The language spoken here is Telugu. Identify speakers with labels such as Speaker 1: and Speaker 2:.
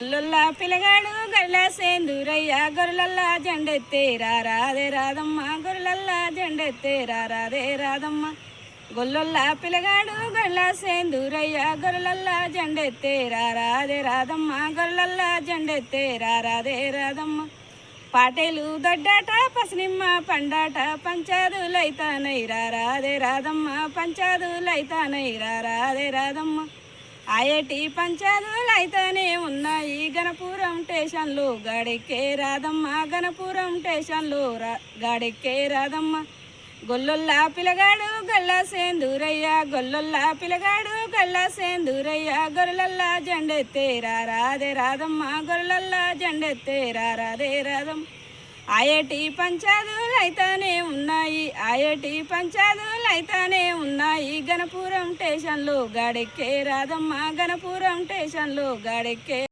Speaker 1: గొల్లొల్లా పిల్లగాడు గల్లా సేందూరయ్య గొర్రెలల్లా జెండెత్తే రారాదే రాదమ్మ గొర్రెలల్లా జెండెత్తే రారాదే రాదమ్మ గొల్లొల్లా పిల్లగాడు గల్లా సేందూరయ్య గొర్రెలల్లా జెండెత్తే రారాదే రాదమ్మ గొర్రెలల్లా జెండెత్తే రారాదే రాదమ్మ పాటేలు దొడ్డాట పసినిమ్మ పండాట పంచాదులైతానై రారాదే రాదమ్మ పంచాదులైతానై రారాదే రాదమ్మ ఆయటి పంచాదులైతేనే ఉన్నాయి గణపురం స్టేషన్లో గాడెక్కే రాదమ్మ గణపురం స్టేషన్లో గాడెక్కే రాదమ్మ గొల్లొల్లా పిల్లగాడు గల్లా సేందూరయ్య గొల్లొల్లా పిల్లగాడు గల్లా సేందూరయ్య గొర్రెలల్లా జెండెత్తే రారాదే రాదమ్మ గొర్రెలల్లా జెండెత్తే రారాదే రాదమ్మ ఆయటి పంచాదులైతేనే ఉన్నాయి ఆయటి పంచాదులైతేనే ఉన్నాయి గణపురం స్టేషన్లో గాడెక్కే రాదమ్మ గణపురం స్టేషన్లో గాడెక్కే